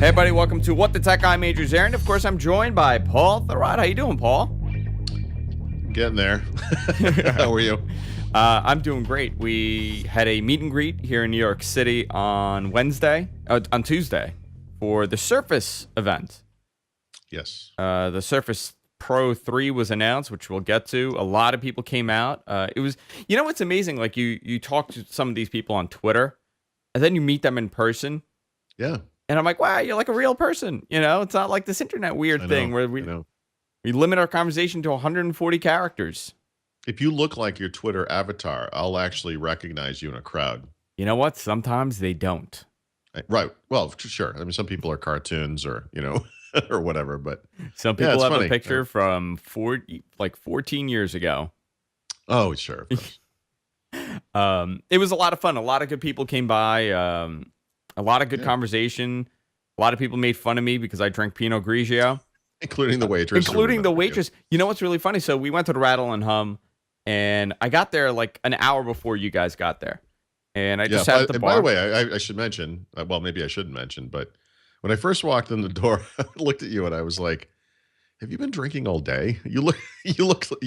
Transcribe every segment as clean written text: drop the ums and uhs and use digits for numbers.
Hey, everybody, welcome to What the Tech Guy Majors Aaron. Of course, I'm joined by Paul Thurrott. How you doing, Paul? Getting there. How are you? I'm doing great. We had a meet and greet here in New York City on Tuesday, for the Surface event. Yes. The Surface Pro 3 was announced, which we'll get to. A lot of people came out. It was, what's amazing? Like you talk to some of these people on Twitter, and then you meet them in person. Yeah. And I'm like, wow, you're like a real person. It's not like this internet weird thing where we limit our conversation to 140 characters. If you look like your Twitter avatar, I'll actually recognize you in a crowd. You know what? Sometimes they don't. Right. Well, sure. I mean, some people are cartoons or, or whatever, but some people have funny. A picture from 14 years ago. Oh, sure. It was a lot of fun. A lot of good people came by. A lot of good conversation. A lot of people made fun of me because I drank Pinot Grigio. Including the waitress. You know what's really funny? So we went to the Rattle and Hum, and I got there like an hour before you guys got there. And I just sat at the bar. By the way, I should mention, well, maybe I shouldn't mention, but when I first walked in the door, I looked at you and I was like, have you been drinking all day? You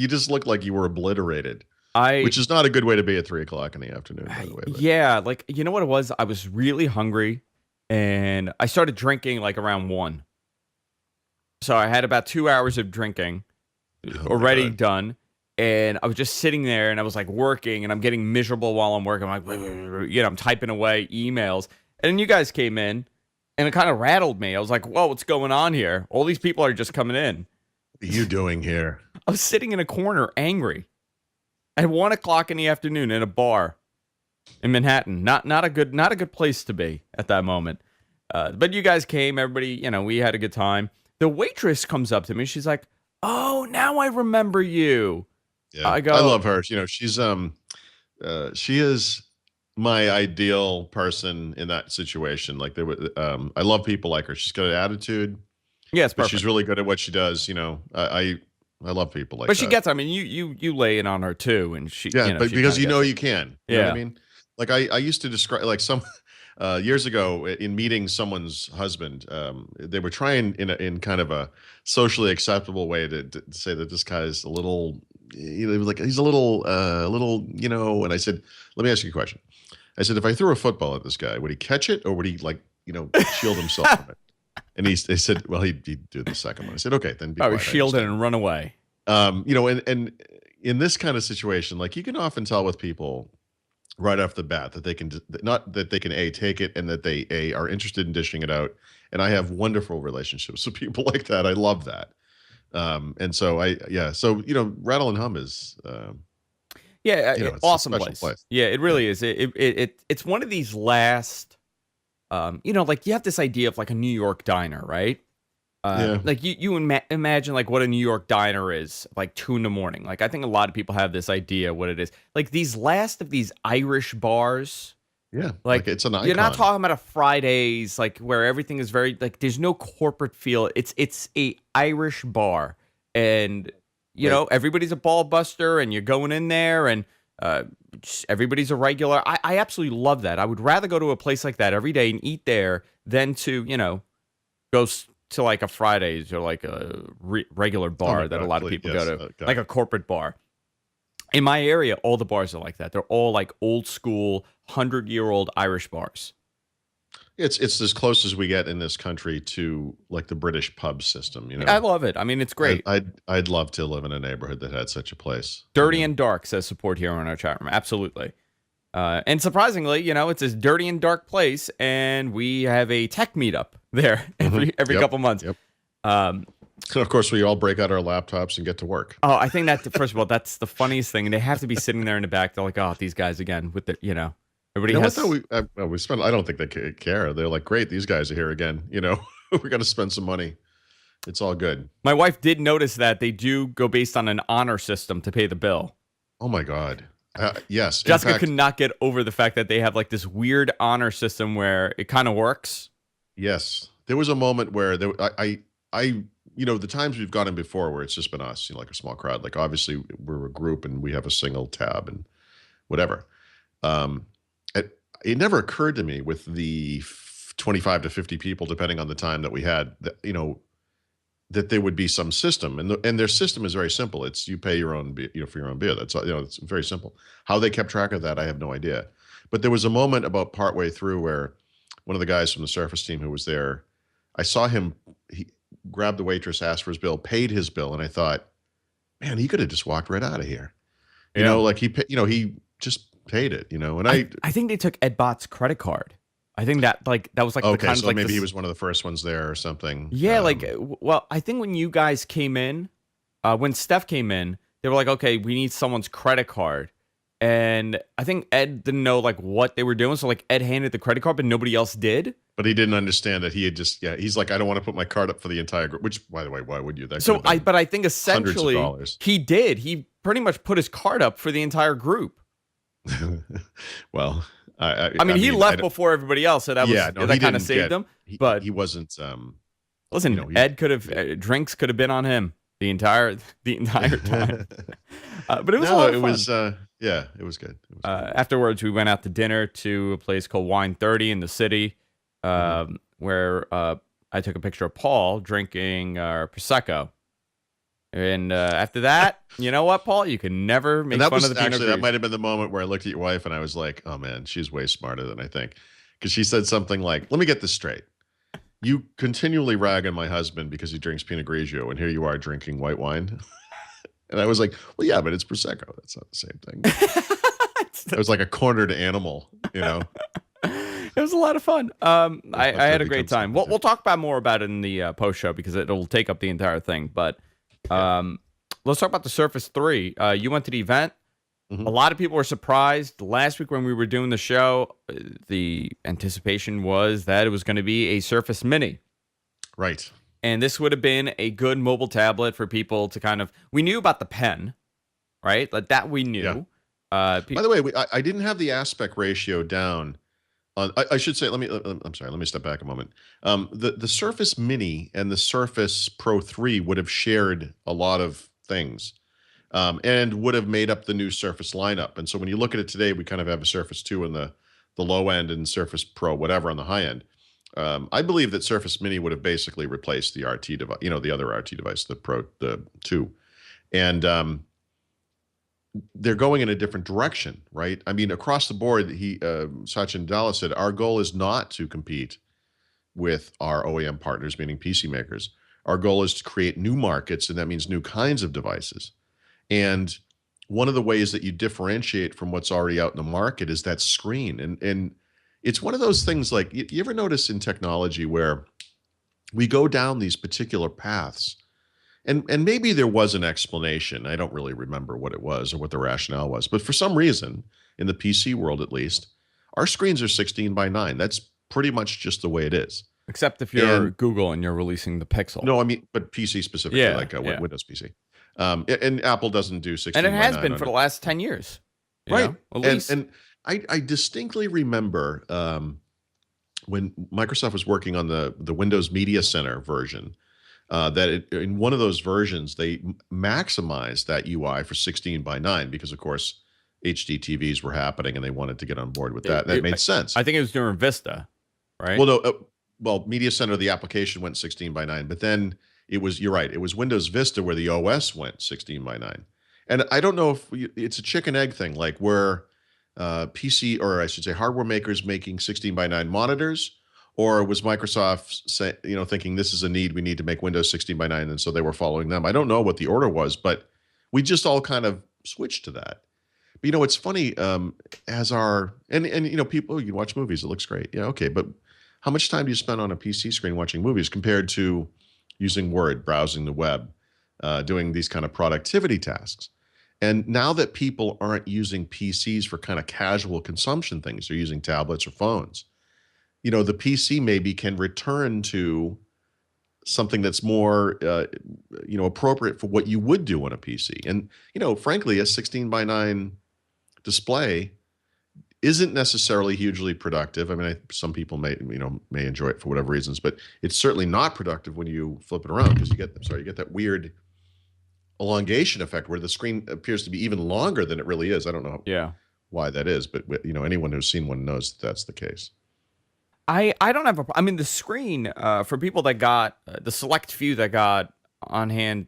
just look like you were obliterated. Which is not a good way to be at 3 o'clock in the afternoon, by the way. But. Yeah, like, you know what it was? I was really hungry, and I started drinking like around 1. So I had about 2 hours of drinking already done, and I was just sitting there, and I was like working, and I'm getting miserable while I'm working. I'm like, I'm typing away emails, and then you guys came in, and it kind of rattled me. I was like, whoa, what's going on here? All these people are just coming in. What are you doing here? I was sitting in a corner angry. At 1 o'clock in the afternoon in a bar in Manhattan. Not a good place to be at that moment. But you guys came, everybody, we had a good time. The waitress comes up to me. She's like, "Oh, now I remember you." Yeah, I love her. She's she is my ideal person in that situation. Like I love people like her. She's got an attitude. Yes, but she's really good at what she does. I love people like that. But she gets, I mean, you lay it on her too, and she, but because you can. You know what I mean? Like I used to describe, like some years ago in meeting someone's husband, they were trying in kind of a socially acceptable way to say that this guy is a little, like he's a little, and I said, let me ask you a question. I said, if I threw a football at this guy, would he catch it or would he shield himself from it? And they said, well, he'd do the second one. I said, okay, then be quiet. Shield it and run away. And in this kind of situation, like you can often tell with people right off the bat that they can not that they can take it and that they are interested in dishing it out. And I have wonderful relationships with people like that. I love that. And so Rattle and Hum is awesome place. Yeah, it really is. It's one of these last. Like you have this idea of like a New York diner, right? Like you imagine like what a New York diner is, like 2 a.m. Like I think a lot of people have this idea what it is. Like these last of these Irish bars. Yeah, like it's an icon. You're not talking about a Fridays, like where everything is very like there's no corporate feel. It's a Irish bar, and everybody's a ball buster, and you're going in there and. Everybody's a regular. I absolutely love that. I would rather go to a place like that every day and eat there than to, go to like a Fridays or like a regular bar that a lot of people go to, like a corporate bar. In my area, all the bars are like that. They're all like old school, 100-year-old Irish bars. It's as close as we get in this country to like the British pub system. I love it. I mean, it's great. I'd love to live in a neighborhood that had such a place. Dirty and dark, says support here in our chat room. Absolutely. And surprisingly, it's this dirty and dark place, and we have a tech meetup there every couple months. Yep. So of course, we all break out our laptops and get to work. Oh, I think that first of all, that's the funniest thing. And they have to be sitting there in the back. They're like, oh, these guys again with the Everybody has. We spend. I don't think they care. They're like, great, these guys are here again. We're gonna spend some money. It's all good. My wife did notice that they do go based on an honor system to pay the bill. Oh my God. Yes. Jessica could not get over the fact that they have like this weird honor system where it kind of works. Yes, there was a moment where the times we've gone in before where it's just been us, like a small crowd. Like obviously we're a group and we have a single tab and whatever. It never occurred to me with the 25 to 50 people, depending on the time that we had, that, that there would be some system, and their system is very simple. It's you pay your own, for your own beer. That's it's very simple. How they kept track of that, I have no idea. But there was a moment about partway through where one of the guys from the Surface team who was there, I saw him. He grabbed the waitress, asked for his bill, paid his bill, and I thought, man, he could have just walked right out of here. Yeah. Like he just paid it. And I think they took Ed Bott's credit card. I think that that was like the okay, kind of so like maybe this, he was one of the first ones there or something. yeah, well, I think when you guys came in, when Steph came in, they were like, okay, we need someone's credit card. And I think Ed didn't know like what they were doing. So like Ed handed the credit card, but nobody else did. But he didn't understand that he had just, he's like, I don't want to put my card up for the entire group, which, by the way, why would you? That So but I think hundreds of essentially dollars. he did. He pretty much put his card up for the entire group. Well, I mean, he left before everybody else, so that that kind of saved him. But he wasn't. Listen, Ed could have drinks could have been on him the entire time. But it was a lot of fun. It was good. Afterwards, we went out to dinner to a place called Wine 30 in the city, where I took a picture of Paul drinking Prosecco. And after that, you know what, Paul? You can never make fun of the Pinot Gris. That might have been the moment where I looked at your wife and I was like, oh man, she's way smarter than I think. Because she said something like, let me get this straight. You continually rag on my husband because he drinks Pinot Grigio, and here you are drinking white wine. And I was like, well, yeah, but it's Prosecco. That's not the same thing. It was like a cornered animal, It was a lot of fun. I had a great time. We'll talk more about it in the post show because it'll take up the entire thing. But let's talk about the Surface 3. You went to the event. A lot of people were surprised. Last week when we were doing the show, the anticipation was that it was going to be a Surface Mini. Right. And this would have been a good mobile tablet for people to we knew about the pen, right? Like that we knew. Yeah. By the way, I didn't have the aspect ratio down. I should say, I'm sorry, let me step back a moment. The Surface Mini and the Surface Pro 3 would have shared a lot of things. And would have made up the new Surface lineup. And so when you look at it today, we kind of have a Surface 2 in the low end and Surface Pro, whatever, on the high end. I believe that Surface Mini would have basically replaced the RT device, the other RT device, the 2. And they're going in a different direction, right? I mean, across the board, Satya Nadella said, our goal is not to compete with our OEM partners, meaning PC makers. Our goal is to create new markets, and that means new kinds of devices. And one of the ways that you differentiate from what's already out in the market is that screen. And it's one of those things like, you ever notice in technology where we go down these particular paths, and maybe there was an explanation. I don't really remember what it was or what the rationale was. But for some reason, in the PC world at least, our screens are 16 by 9. That's pretty much just the way it is. Except if you're Google and you're releasing the Pixel. No, I mean, but PC specifically, Windows PC. And Apple doesn't do 16 and it has been for the last 10 years. Right. At least. And I distinctly remember when Microsoft was working on the Windows Media Center version, that in one of those versions, they maximized that UI for 16 by 9 because, of course, HD TVs were happening and they wanted to get on board with that. That made sense. I think it was during Vista, right? Well, no, Media Center, the application went 16 by 9, but then you're right, it was Windows Vista where the OS went 16 by 9. And I don't know if it's a chicken egg thing, like where PC, or I should say hardware makers making 16 by 9 monitors, or was Microsoft thinking this is a need, we need to make Windows 16 by 9, and so they were following them. I don't know what the order was, but we just all kind of switched to that. But it's funny, as our people, you can watch movies, it looks great. Yeah, okay, but how much time do you spend on a PC screen watching movies compared to using Word, browsing the web, doing these kind of productivity tasks? And now that people aren't using PCs for kind of casual consumption things, they're using tablets or phones. The PC maybe can return to something that's more, appropriate for what you would do on a PC. And, frankly, a 16 by 9 display isn't necessarily hugely productive. I mean, some people may enjoy it for whatever reasons, but it's certainly not productive when you flip it around because you get that weird elongation effect where the screen appears to be even longer than it really is. I don't know why that is, but anyone who's seen one knows that that's the case. I don't have a. I mean, the screen for people that got the select few that got on hand,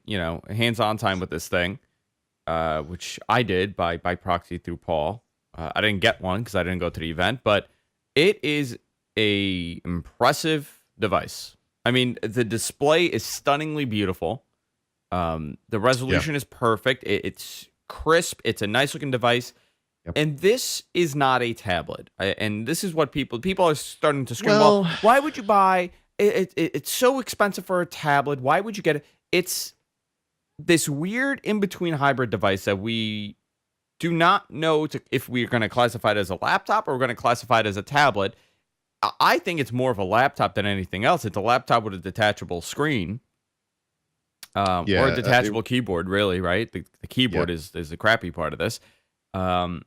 hands on time with this thing, which I did by proxy through Paul. I didn't get one because I didn't go to the event, but it is a impressive device. I mean, the display is stunningly beautiful. The Yeah. resolution is perfect. It's crisp. It's a nice looking device. Yep. And this is not a tablet. And this is what people are starting to scream. Well, Well, why would you buy it's so expensive for a tablet? Why would you get it? It's this weird in between hybrid device that we do not know if we're going to classify it as a laptop or we're going to classify it as a tablet. I think it's more of a laptop than anything else. It's a laptop with a detachable screen, or a yeah. detachable keyboard, really, right? The Yeah. keyboard is the crappy part of this. Um,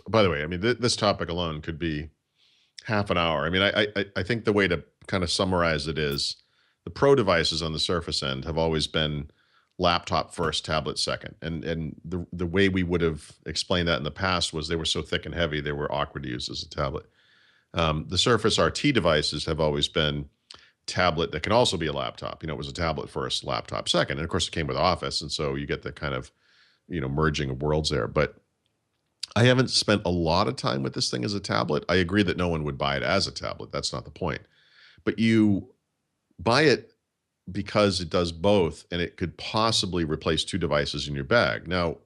By the way, I mean, this topic alone could be half an hour. I mean, I think the way to kind of summarize it is the pro devices on the Surface end have always been laptop first, tablet second. And the way we would have explained that in the past was they were so thick and heavy, they were awkward to use as a tablet. The Surface RT devices have always been tablet that can also be a laptop. It was a tablet first, laptop second. And of course, it came with Office. And so you get the kind of, merging of worlds there. But I haven't spent a lot of time with this thing as a tablet. I agree that no one would buy it as a tablet. That's not the point. But you buy it because it does both and it could possibly replace two devices in your bag. Now,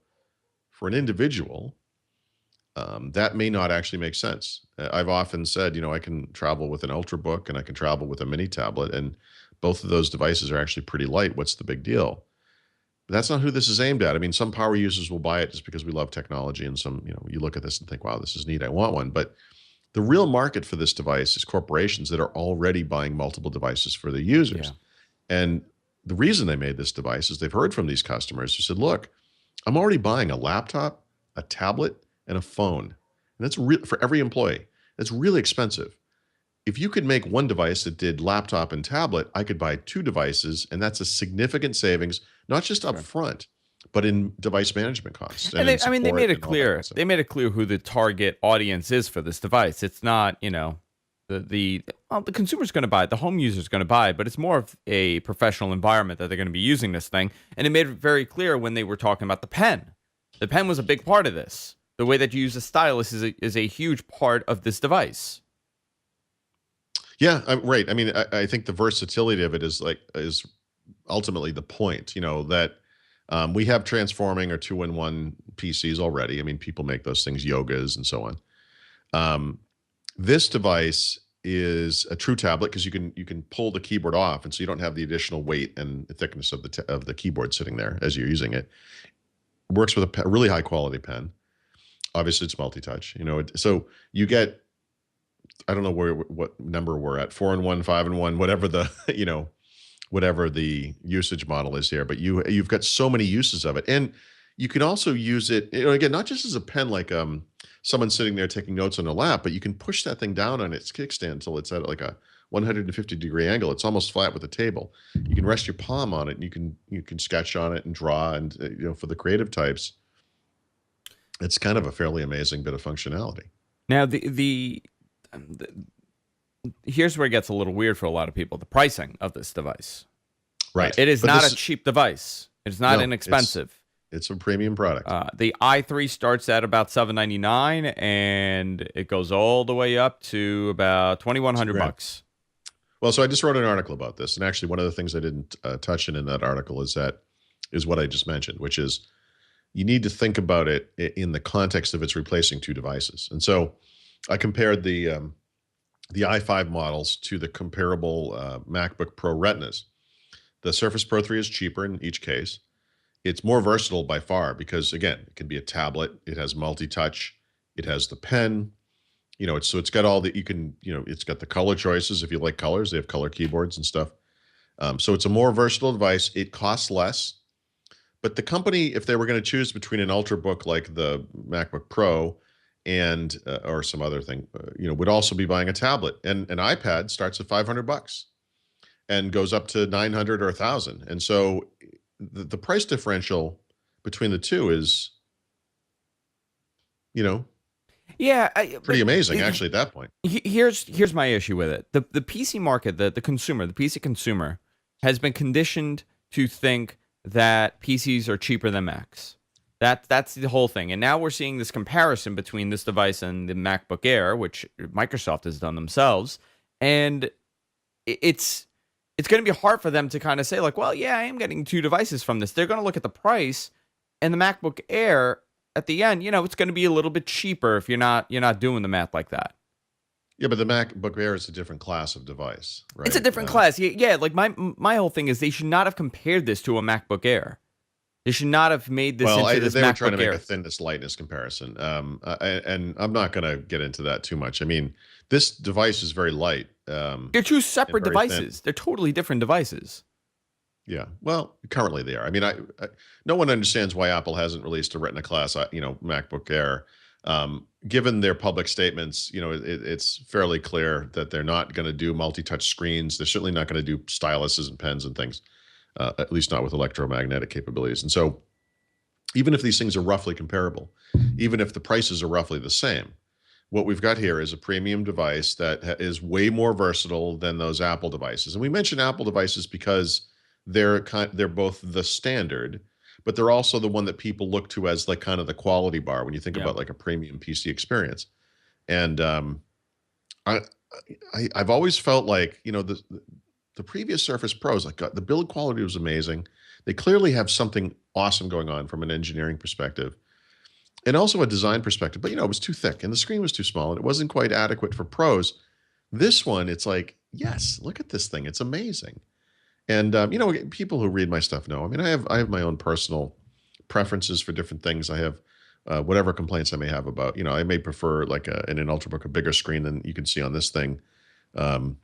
for an individual, that may not actually make sense. I've often said, I can travel with an Ultrabook and I can travel with a mini tablet, and both of those devices are actually pretty light. What's the big deal? But that's not who this is aimed at. I mean, some power users will buy it just because we love technology, and some, you look at this and think, wow, this is neat. I want one. But the real market for this device is corporations that are already buying multiple devices for their yeah, users. And the reason they made this device is they've heard from these customers who said, look, I'm already buying a laptop, a tablet, and a phone. And that's real for every employee. That's really expensive. If you could make one device that did laptop and tablet, I could buy two devices, and that's a significant savings, not just up sure. front, but in device management costs and And in I mean, they support made it and all that kind clear. of stuff. They made it clear who the target audience is for this device. It's not, the consumer's going to buy it, the home user's going to buy it, but it's more of a professional environment that they're going to be using this thing. And it made it very clear when they were talking about the pen. The pen was a big part of this. The way that you use a stylus is a huge part of this device. Yeah, right. I mean, I think the versatility of it is ultimately the point. That we have transforming or two-in-one PCs already. I mean, people make those things, yogas and so on. Um, this device is a true tablet because you can pull the keyboard off, and so you don't have the additional weight and the thickness of the keyboard sitting there as you're using it. Works with a really high quality pen. Obviously, it's multi-touch. So you get, I don't know what number we're at, 4-in-1, 5-in-1, whatever the whatever the usage model is here. But you've got so many uses of it, and you can also use it. Again, not just as a pen, like someone sitting there taking notes on a lap, but you can push that thing down on its kickstand until it's at like a 150-degree angle. It's almost flat with the table. You can rest your palm on it, and you can sketch on it and draw. And for the creative types, it's kind of a fairly amazing bit of functionality. Now, the here's where it gets a little weird for a lot of people: the pricing of this device. Right? Right. It is But not a this cheap device. It's not no, it's inexpensive. it's a premium product. The i3 starts at about $799, and it goes all the way up to about 2,100 2 grand. bucks. Well, so I just wrote an article about this, and actually, one of the things I didn't touch in that article is what I just mentioned, which is you need to think about it in the context of it's replacing two devices. And so I compared the i5 models to the comparable MacBook Pro Retinas. The Surface Pro 3 is cheaper in each case. It's more versatile by far because, again, it can be a tablet. It has multi-touch. It has the pen. It's got all the, it's got the color choices. If you like colors, they have color keyboards and stuff. So it's a more versatile device. It costs less. But the company, if they were going to choose between an Ultrabook like the MacBook Pro and or some other thing, would also be buying a tablet. And an iPad starts at $500 and goes up to 900 or 1,000. And so the price differential between the two is, you know, Yeah, Pretty amazing, actually, at that point. here's my issue with it. The PC market, the consumer, the PC consumer, has been conditioned to think that PCs are cheaper than Macs. That's the whole thing. And now we're seeing this comparison between this device and the MacBook Air, which Microsoft has done themselves, and it's going to be hard for them to kind of say like, well, yeah, I am getting two devices from this. They're going to look at the price, and the MacBook Air at the end, it's going to be a little bit cheaper if you're not doing the math like that. Yeah, but the MacBook Air is a different class of device, It's a right? different class. Yeah, like my whole thing is they should not have compared this to a MacBook Air. They should not have made this Well, into this they were trying to MacBook make a Air. thinness lightness comparison, and I'm not going to get into that too much. I mean, this device is very light, They're two and separate very thin. devices. They're totally different devices. Yeah. Well, currently they are. I mean, no one understands why Apple hasn't released a Retina class, MacBook Air. Given their public statements, it's fairly clear that they're not going to do multi-touch screens. They're certainly not going to do styluses and pens and things, at least not with electromagnetic capabilities. And so, even if these things are roughly comparable, even if the prices are roughly the same, what we've got here is a premium device that is way more versatile than those Apple devices. And we mention Apple devices because they're both the standard, but they're also the one that people look to as like kind of the quality bar when you think Yeah. about like a premium PC experience. And I, I've always felt like the previous Surface Pros, like the build quality was amazing. They clearly have something awesome going on from an engineering perspective and also a design perspective. But it was too thick and the screen was too small and it wasn't quite adequate for pros. This one, it's like, yes, look at this thing. It's amazing. And people who read my stuff know. I mean, I have my own personal preferences for different things. I have whatever complaints I may have about. I may prefer like in an Ultrabook a bigger screen than you can see on this thing. Um,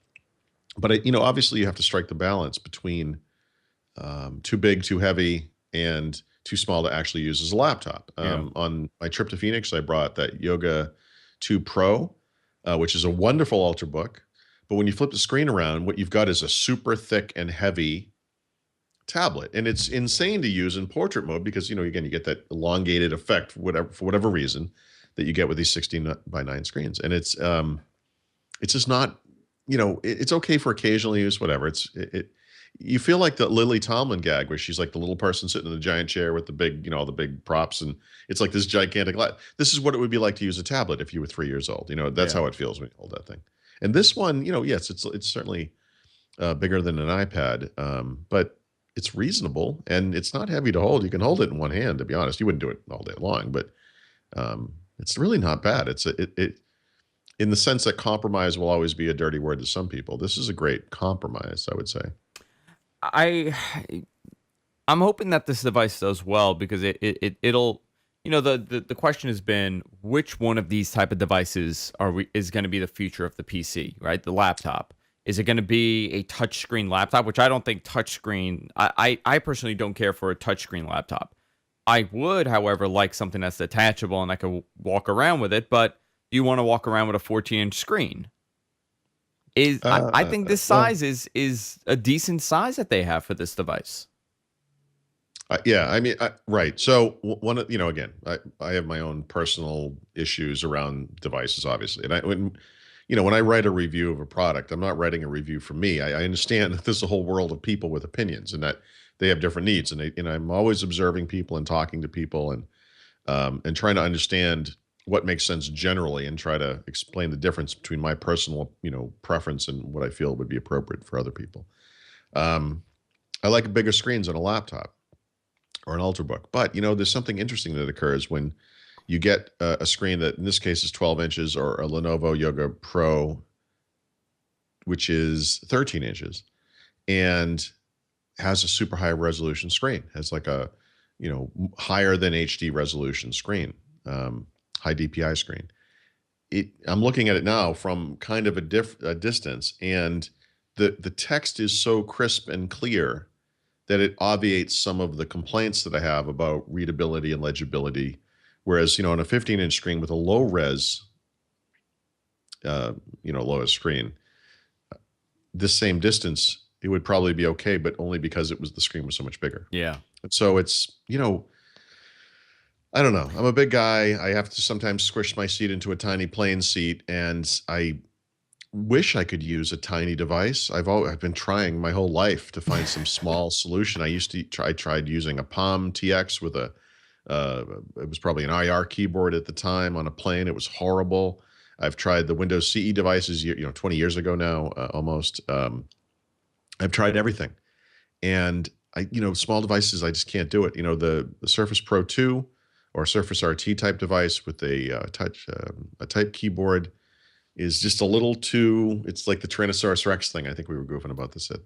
but obviously you have to strike the balance between too big, too heavy, and too small to actually use as a laptop. Yeah. On my trip to Phoenix, I brought that Yoga 2 Pro, which is a wonderful Ultrabook. But when you flip the screen around, what you've got is a super thick and heavy tablet, and it's insane to use in portrait mode because again you get that elongated effect for whatever reason that you get with these 16:9 screens, and it's just not it's okay for occasional use, whatever. You feel like the Lily Tomlin gag where she's like the little person sitting in the giant chair with the big, all the big props, and it's like this gigantic. This is what it would be like to use a tablet if you were 3 years old. That's Yeah. how it feels when you hold that thing. And this one, yes, it's certainly bigger than an iPad, but it's reasonable and it's not heavy to hold. You can hold it in one hand. To be honest, you wouldn't do it all day long, but it's really not bad. It in the sense that compromise will always be a dirty word to some people. This is a great compromise, I would say. I I'm hoping that this device does well because it'll the question has been which one of these type of devices is going to be the future of the PC, right? The laptop. Is it going to be a touchscreen laptop? Which I don't think touchscreen. I personally don't care for a touchscreen laptop. I would, however, like something that's detachable and I could walk around with it. But do you want to walk around with a 14-inch screen? I think this Well, size is a decent size that they have for this device. yeah, I mean, right. So one, again, I have my own personal issues around devices, obviously, and when I write a review of a product, I'm not writing a review for me. I understand that there's a whole world of people with opinions and that they have different needs, and I'm always observing people and talking to people and trying to understand what makes sense generally and try to explain the difference between my personal, preference and what I feel would be appropriate for other people. Um, I like bigger screens on a laptop or an Ultrabook. But there's something interesting that occurs when you get a screen that in this case is 12 inches or a Lenovo Yoga Pro, which is 13 inches and has a super high resolution screen, has like a, higher than HD resolution screen, high DPI screen. I'm looking at it now from kind of a distance, and the text is so crisp and clear that it obviates some of the complaints that I have about readability and legibility. Whereas, on a 15-inch screen with a low res, lowest screen, this same distance, it would probably be okay, but only because the screen was so much bigger. Yeah. And so it's, I don't know. I'm a big guy. I have to sometimes squish my seat into a tiny plane seat, and I wish I could use a tiny device. I've been trying my whole life to find some small solution. I used to try I tried using a Palm TX with a uh, it was probably an IR keyboard at the time on a plane. It was horrible. I've tried the Windows CE devices, 20 years ago now, almost. I've tried everything, and small devices, I just can't do it. The Surface Pro 2 or Surface RT type device with a type keyboard is just a little too. It's like the Tyrannosaurus Rex thing. I think we were goofing about this at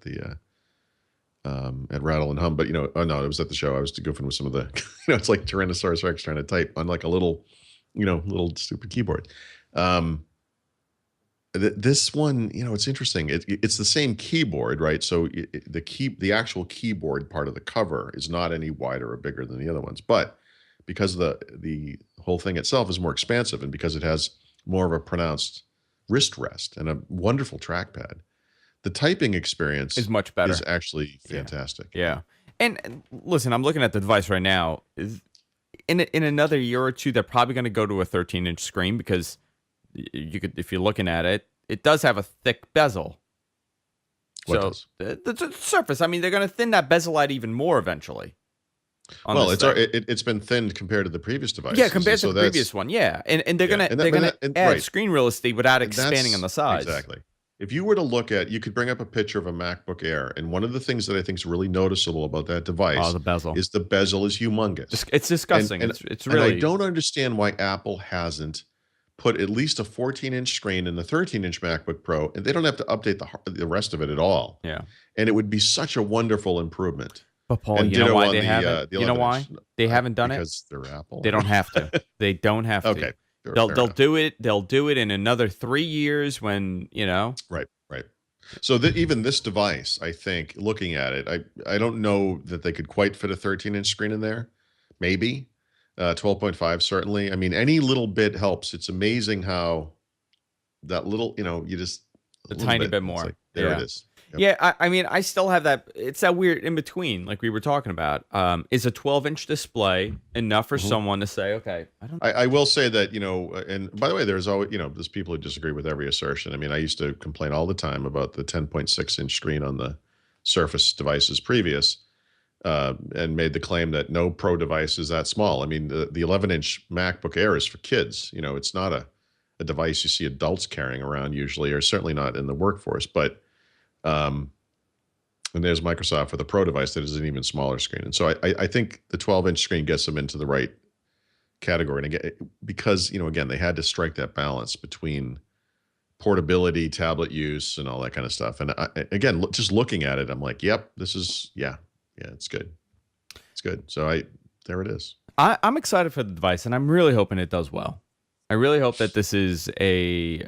Rattle and Hum, but oh no, it was at the show. I was goofing with some of the, it's like Tyrannosaurus Rex trying to type on like a little, little stupid keyboard. Um, this one, it's interesting. It's the same keyboard, right? So the actual keyboard part of the cover is not any wider or bigger than the other ones, but because the whole thing itself is more expansive, and because it has more of a pronounced wrist rest and a wonderful trackpad, the typing Is experience much is better. actually Yeah. fantastic. Yeah. And listen, I'm looking at the device right now. In another year or two, they're probably going to go to a 13-inch screen because you could, if you're looking at it, it does have a thick bezel. What So does? the surface, I mean, they're going to thin that bezel out even more eventually on Well, this thing. it's been thinned compared to the previous Yeah, devices, and compared to so the previous that's one, yeah, and they're yeah, gonna and they're gonna add right, screen real estate without and expanding on that's the size. exactly. If you were to look at, you could bring up a picture of a MacBook Air, and one of the things that I think is really noticeable about that Oh, device the bezel, is the bezel is humongous, it's and disgusting. and It's and I really don't understand why Apple hasn't put at least a 14-inch screen in the 13-inch MacBook Pro, and they don't have to update the rest of it at all, yeah. and it would be such a wonderful improvement. But Paul, And you know ditto why on they haven't? the You know 11-inch, why they haven't done it? because they're Apple. They don't have to. They don't have to. Okay, sure, They'll fair they'll enough. do it. They'll do it in another 3 years when Right, right. So even this device, I think, looking at it, I don't know that they could quite fit a 13-inch screen in there. Maybe 12.5 certainly. I mean, any little bit helps. It's amazing how that little, you just a a little tiny bit. bit It's more. like there it Yeah. is. Yep. Yeah, I mean, I still have that. It's that weird in between, like we were talking about. Is a 12-inch display enough for Mhm. someone to say, okay, I don't. I will say that, and by the way, there's always, there's people who disagree with every assertion. I mean, I used to complain all the time about the 10.6-inch screen on the Surface devices previous, and made the claim that no pro device is that small. I mean, the 11-inch MacBook Air is for kids. It's not a device you see adults carrying around usually, or certainly not in the workforce. But um, and there's Microsoft for the pro device that is an even smaller screen. And so I think the 12-inch screen gets them into the right category. And again, because again, they had to strike that balance between portability, tablet use, and all that kind of stuff. And again, just looking at it, I'm like, yep, this is yeah, it's good. It's good. So there it is. I'm excited for the device, and I'm really hoping it does well. I really hope that this is a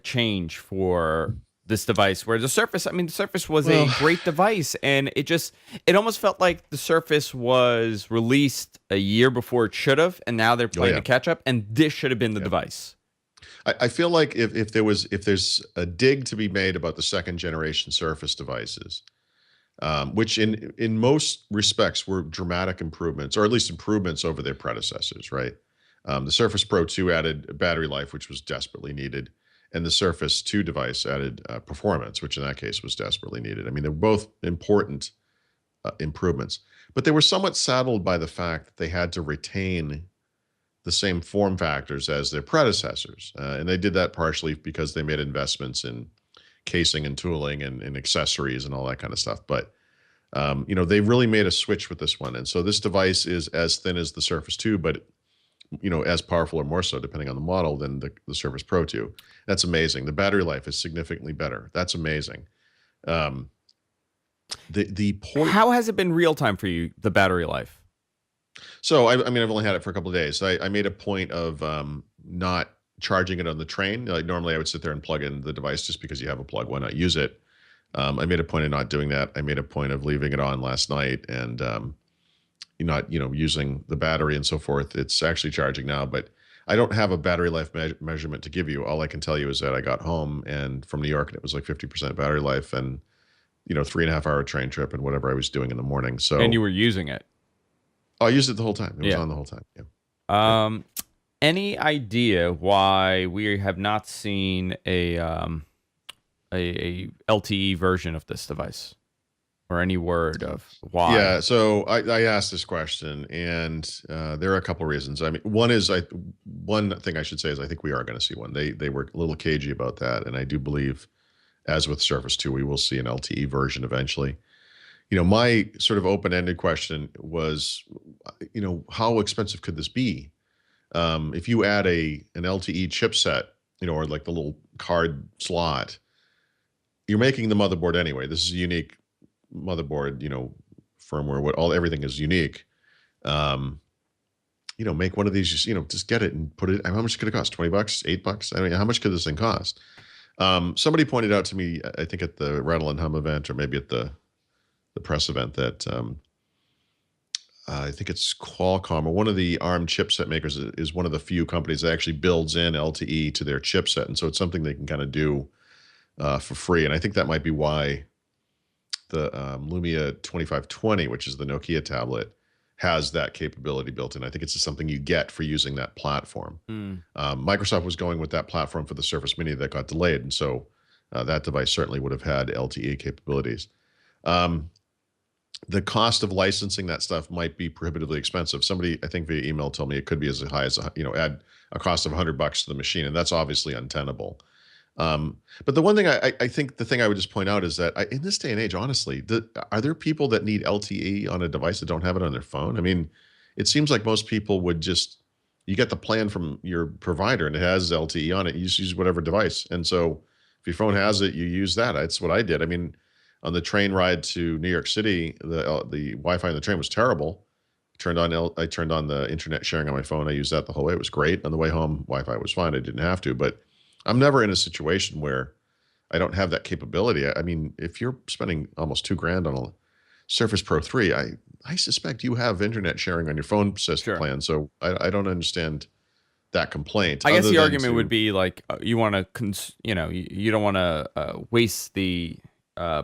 change for this device. Where the Surface, I mean, the Surface was a Well, great device, and it almost felt like the Surface was released a year before it should have, and now they're oh playing yeah, a catch up, and this should have been the yeah. device. I feel like if there's a dig to be made about the second generation Surface devices, which in most respects were dramatic improvements, or at least improvements over their predecessors, right? The Surface Pro 2 added battery life, which was desperately needed, and the Surface 2 device added performance, which in that case was desperately needed. I mean, they're both important improvements, but they were somewhat saddled by the fact that they had to retain the same form factors as their predecessors, and they did that partially because they made investments in casing and tooling and accessories and all that kind of stuff. But they really made a switch with this one, and so this device is as thin as the Surface 2, but as powerful or more so, depending on the model, than the Surface Pro 2. That's amazing. The battery life is significantly better. That's amazing. Um, the port. How has it been real time for you? The battery life. So I mean, I've only had it for a couple of days. I made a point of not charging it on the train. Like normally, I would sit there and plug in the device just because you have a plug. Why not use it? I made a point of not doing that. I made a point of leaving it on last night and not using the battery and so forth. It's actually charging now, but I don't have a battery life measurement to give you. All I can tell you is that I got home and from New York and it was like 50% battery life, and 3.5 hour train trip and whatever I was doing in the morning. And So you were using it. I used it the whole time. It was Yeah. on the whole time. Yeah. Um, any idea why we have not seen a LTE version of this device, or any word of why? Yeah, so I asked this question, and there are a couple reasons. I mean, one thing I should say is I think we are going to see one. They were a little cagey about that, and I do believe, as with Surface 2, we will see an LTE version eventually. My sort of open-ended question was, how expensive could this be? If you add an LTE chipset, or like the little card slot, you're making the motherboard anyway. This is a unique motherboard, firmware, everything is unique. Um, make one of these, just get it and put it. How much could it cost? $20, $8? I mean, how much could this thing cost? Somebody pointed out to me, I think at the Rattle and Hum event, or maybe at the press event, that I think it's Qualcomm, or one of the ARM chipset makers, is one of the few companies that actually builds in LTE to their chipset, and so it's something they can kind of do for free. And I think that might be why the Lumia 2520, which is the Nokia tablet, has that capability built in. I think it's just something you get for using that platform. Hmm. Microsoft was going with that platform for the Surface Mini that got delayed, and so that device certainly would have had LTE capabilities. Um, the cost of licensing that stuff might be prohibitively expensive. Somebody, I think via email, told me it could be as high as add a cost of $100 to the machine, and that's obviously untenable. But the one thing I think the thing I would just point out is that in this day and age, honestly, are there people that need LTE on a device that don't have it on their phone? I mean, it seems like most people would just, you get the plan from your provider and it has LTE on it. You just use whatever device. And so if your phone has it, you use that. That's what I did. I mean, on the train ride to New York City, the Wi-Fi on the train was terrible. I turned on the internet sharing on my phone. I used that the whole way. It was great. On the way home, Wi-Fi was fine. I didn't have to, but I'm never in a situation where I don't have that capability. I mean, if you're spending almost $2,000 on a Surface Pro 3, I suspect you have internet sharing on your phone system Sure. plan. So I don't understand that complaint, I guess other the than argument would to be like, you want to, you don't want to waste the uh,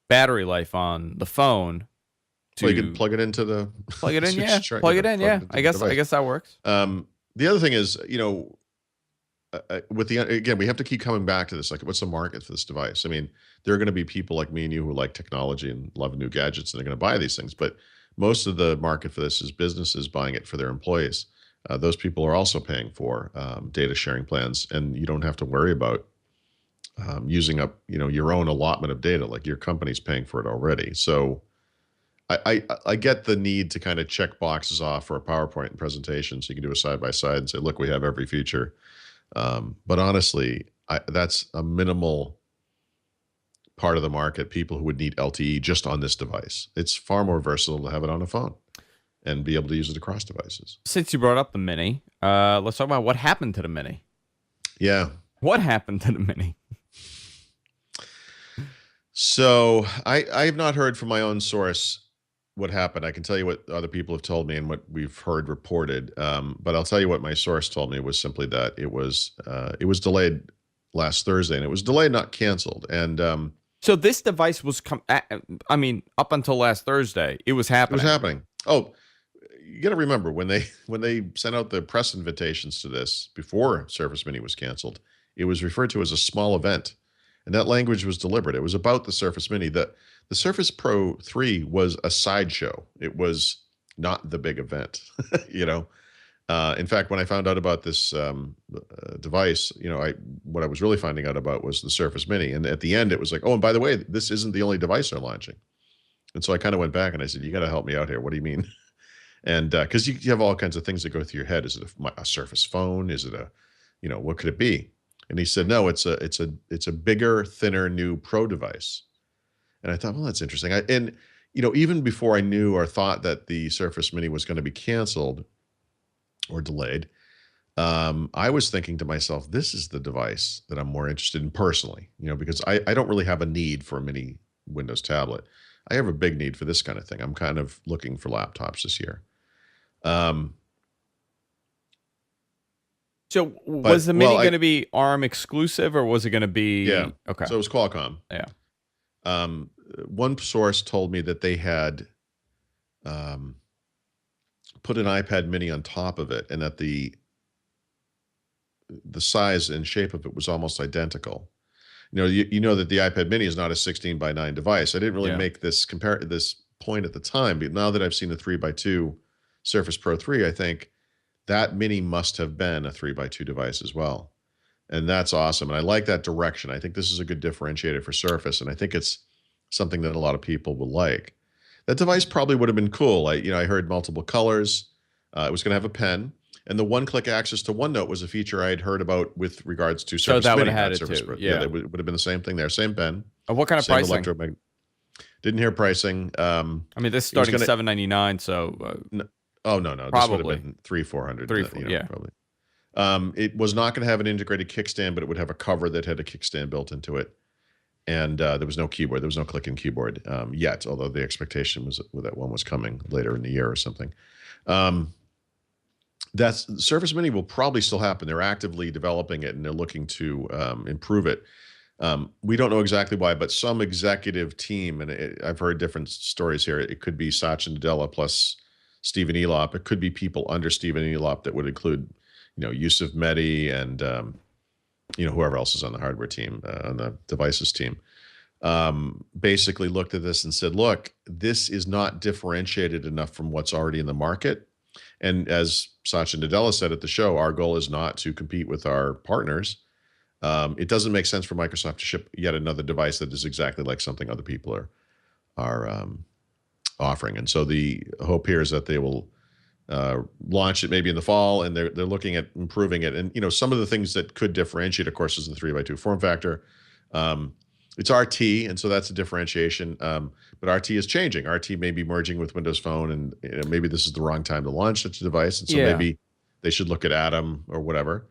battery life on the phone well, you could to plug it into the plug it in. Yeah, just try, plug it in. plug Yeah, it into I the guess device. that works. The other thing is, with the again, we have to keep coming back to this. Like, what's the market for this device? I mean, there are going to be people like me and you who like technology and love new gadgets, and they're going to buy these things. But most of the market for this is businesses buying it for their employees. Those people are also paying for data sharing plans, and you don't have to worry about using up, your own allotment of data. Like your company's paying for it already. So I get the need to kind of check boxes off for a PowerPoint presentation, so you can do a side by side and say, look, we have every feature. But honestly, that's a minimal part of the market, people who would need LTE just on this device. It's far more versatile to have it on a phone and be able to use it across devices. Since you brought up the Mini, let's talk about what happened to the Mini. Yeah. What happened to the Mini? So I have not heard from my own source what happened. I can tell you what other people have told me and what we've heard reported. But I'll tell you what my source told me was simply that it was delayed last Thursday, and it was delayed, not canceled. And So this device was I mean, up until last Thursday, it was it was happening. happening. Oh, you got to remember when they sent out the press invitations to this before Surface Mini was canceled, it was referred to as a small event, and that language was deliberate. It was about the Surface Mini. The Surface Pro 3 was a sideshow. It was not the big event, you know. In fact, when I found out about this device, what I was really finding out about was the Surface Mini. And at the end, it was like, oh, and by the way, this isn't the only device they're launching. And so I kind of went back and I said, you got to help me out here. What do you mean? And because you have all kinds of things that go through your head. Is it a Surface phone? Is it what could it be? And he said, no, it's a bigger, thinner, new Pro device. And I thought, well, that's interesting. Even before I knew or thought that the Surface Mini was going to be canceled or delayed, I was thinking to myself, this is the device that I'm more interested in personally, because I don't really have a need for a mini Windows tablet. I have a big need for this kind of thing. I'm kind of looking for laptops this year. Um, So was but the well, Mini going to be ARM exclusive, or was it going to yeah. be okay? So it was Qualcomm. Yeah. One source told me that they had um, put an iPad mini on top of it, and that the size and shape of it was almost identical. You know that the iPad mini is not a 16 by 9 device. I didn't really Yeah. make this point at the time, but now that I've seen the 3 by 2 Surface Pro 3, I think that mini must have been a 3 by 2 device as well. And that's awesome. And I like that direction. I think this is a good differentiator for Surface, and I think it's something that a lot of people will like. That device probably would have been cool. I heard multiple colors. It was going to have a pen, and the one-click access to OneNote was a feature I had heard about with regards to So Surface that would Mini, have had not it Surface too. Pro. Yeah, Yeah. that would have been the same thing there. Same pen, What kind of same pricing? electromagnet. Didn't hear pricing. I mean, this is It was starting going to. $799, so Oh no, this would have probably been 300-400. three, four. Yeah. Probably. It was not going to have an integrated kickstand, but it would have a cover that had a kickstand built into it. And there was no keyboard. There was no click-in keyboard yet, although the expectation was that one was coming later in the year or something. That's Surface Mini will probably still happen. They're actively developing it, and they're looking to improve it. We don't know exactly why, but some executive team, and I've heard different stories here. It could be Satya Nadella plus Stephen Elop. It could be people under Stephen Elop that would include, Yusuf Mehdi and whoever else is on the hardware team, on the devices team. Basically looked at this and said, look, this is not differentiated enough from what's already in the market. And as Satya Nadella said at the show, our goal is not to compete with our partners. It doesn't make sense for Microsoft to ship yet another device that is exactly like something other people are offering. And so the hope here is that they will launch it maybe in the fall, and they're looking at improving it. And some of the things that could differentiate, of course, is the 3 by 2 form factor. It's RT, and so that's a differentiation. But RT is changing. RT may be merging with Windows Phone, and maybe this is the wrong time to launch such a device, and so maybe they should look at Atom or whatever.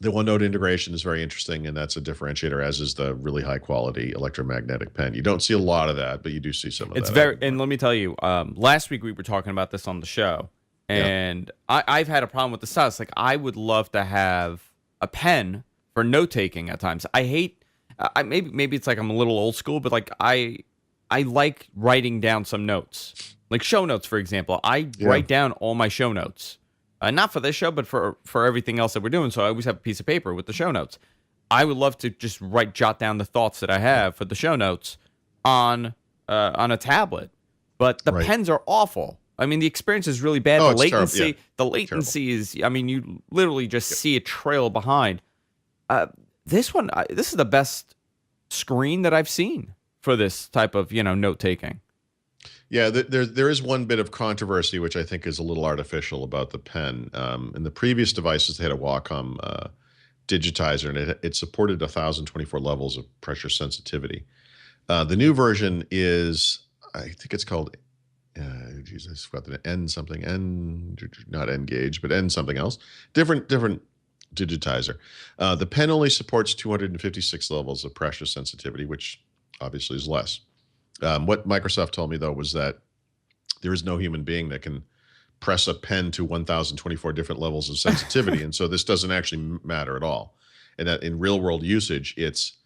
The OneNote integration is very interesting, and that's a differentiator, as is the really high quality electromagnetic pen. You don't see a lot of that, but you do see some of It's that. very, and let me tell you, last week we were talking about this on the show, and I've had a problem with the size. Like, I would love to have a pen for note taking at times. I hate, maybe it's like I'm a little old school, but like I like writing down some notes, like show notes, for example. I write down all my show notes. Not for this show, but for everything else that we're doing. So I always have a piece of paper with the show notes. I would love to just jot down the thoughts that I have for the show notes on a tablet. But the pens are awful. I mean, the experience is really bad. Oh, the latency, terrible. is. I mean, you literally just see a trail behind. This one, this is the best screen that I've seen for this type of note taking. Yeah, there is one bit of controversy, which I think is a little artificial about the pen. In the previous devices, they had a Wacom digitizer, and it supported 1,024 levels of pressure sensitivity. The new version is, I think it's called, I forgot the N something, not N gauge, but N something else. Different digitizer. The pen only supports 256 levels of pressure sensitivity, which obviously is less. What Microsoft told me, though, was that there is no human being that can press a pen to 1,024 different levels of sensitivity. And so this doesn't actually matter at all. And that in real world usage, it's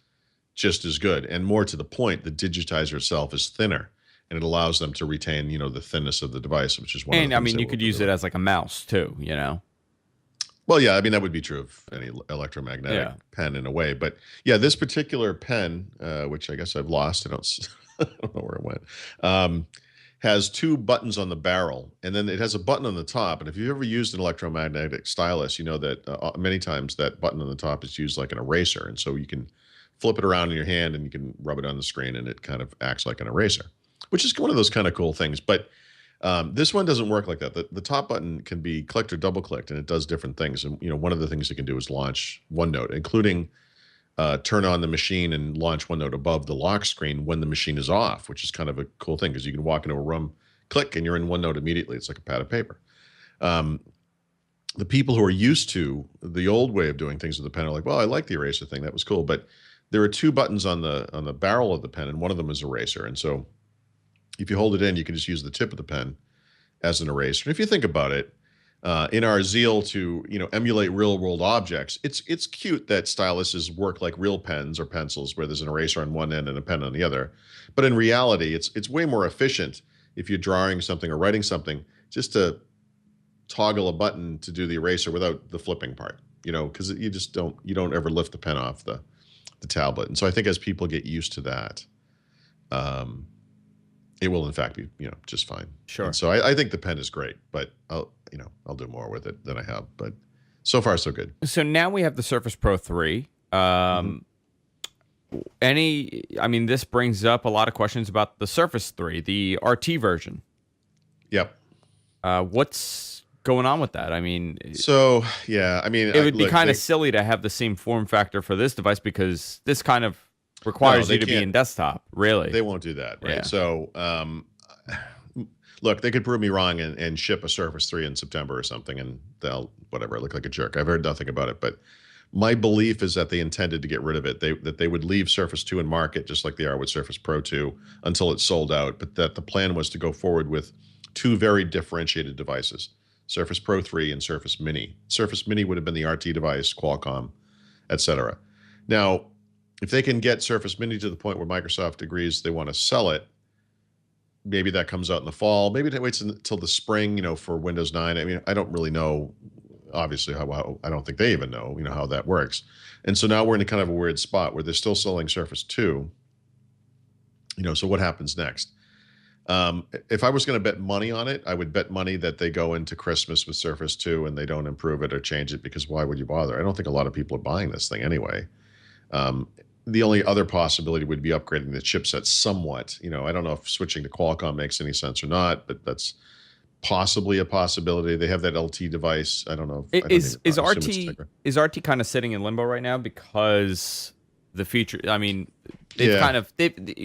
just as good. And more to the point, the digitizer itself is thinner, and it allows them to retain, the thinness of the device, which is one of the things. And I mean, you could use it as like a mouse too, Well, yeah, I mean, that would be true of any electromagnetic pen in a way. But yeah, this particular pen, which I guess I've lost, I don't know where it went, has two buttons on the barrel, and then it has a button on the top. And if you've ever used an electromagnetic stylus, you know that many times that button on the top is used like an eraser. And so you can flip it around in your hand and you can rub it on the screen, and it kind of acts like an eraser, which is one of those kind of cool things. But this one doesn't work like that. The top button can be clicked or double clicked, and it does different things. And one of the things it can do is launch OneNote, including turn on the machine and launch OneNote above the lock screen when the machine is off, which is kind of a cool thing because you can walk into a room, click, and you're in OneNote immediately. It's like a pad of paper. The people who are used to the old way of doing things with the pen are like, well, I like the eraser thing. That was cool. But there are two buttons on the barrel of the pen, and one of them is eraser. And so if you hold it in, you can just use the tip of the pen as an eraser. And if you think about it, in our zeal to emulate real world objects, it's cute that styluses work like real pens or pencils, where there's an eraser on one end and a pen on the other. But in reality, it's way more efficient if you're drawing something or writing something, just to toggle a button to do the eraser without the flipping part, because you don't ever lift the pen off the tablet. And so I think as people get used to that, um, it will in fact be just fine. And Sure. so I think the pen is great, but I'll do more with it than I have. But so far so good. So now we have the Surface Pro 3. Hmm. I mean, this brings up a lot of questions about the Surface 3, the RT version. Yep. What's going on with that? I mean, So yeah, I mean, it would be look, kind of silly to have the same form factor for this device because this kind of no, requires they you to be can't. in desktop, really. They won't do that, Yeah. right? So, look, they could prove me wrong and ship a Surface 3 in September or something, and they'll whatever. I look like a jerk. I've heard nothing about it, but my belief is that they intended to get rid of it. That they would leave Surface 2 in market just like they are with Surface Pro 2 until it's sold out. But that the plan was to go forward with two very differentiated devices: Surface Pro 3 and Surface Mini. Surface Mini would have been the RT device, Qualcomm, etc. Now, if they can get Surface Mini to the point where Microsoft agrees they want to sell it, maybe that comes out in the fall. Maybe it waits until the spring, for Windows 9. I mean, I don't really know, obviously, how I don't think they even know, how that works. And so now we're in a kind of a weird spot where they're still selling Surface 2. So what happens next? If I was going to bet money on it, I would bet money that they go into Christmas with Surface 2 and they don't improve it or change it, because why would you bother? I don't think a lot of people are buying this thing anyway. Um, the only other possibility would be upgrading the chipset somewhat. I don't know if switching to Qualcomm makes any sense or not, but that's possibly a possibility. They have that LT device. I don't know. I don't Is even. I assume it's Tegra. is RT kind of sitting in limbo right now because the future? I mean, Yeah,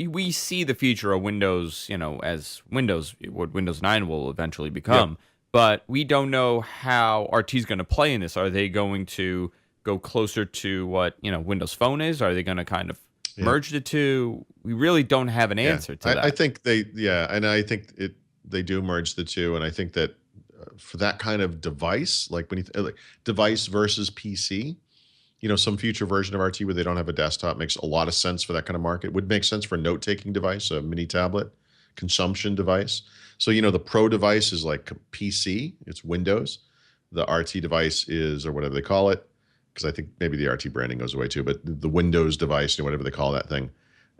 we see the future of Windows, as what Windows 9 will eventually yep, become, but we don't know how RT is going to play in this. Are they going to go closer to what Windows Phone is? Are they going to kind of yeah, merge the two? We really don't have an yeah. answer to I that. think they. Yeah, and I think they do merge the two, and I think that for that kind of device, like when like device versus PC, some future version of RT where they don't have a desktop makes a lot of sense for that kind of market. Would make sense for a note-taking device, a mini tablet, consumption device. So, the Pro device is like PC, it's Windows. The RT device is, or whatever they call it, because I think maybe the RT branding goes away too, but the Windows device, whatever they call that thing,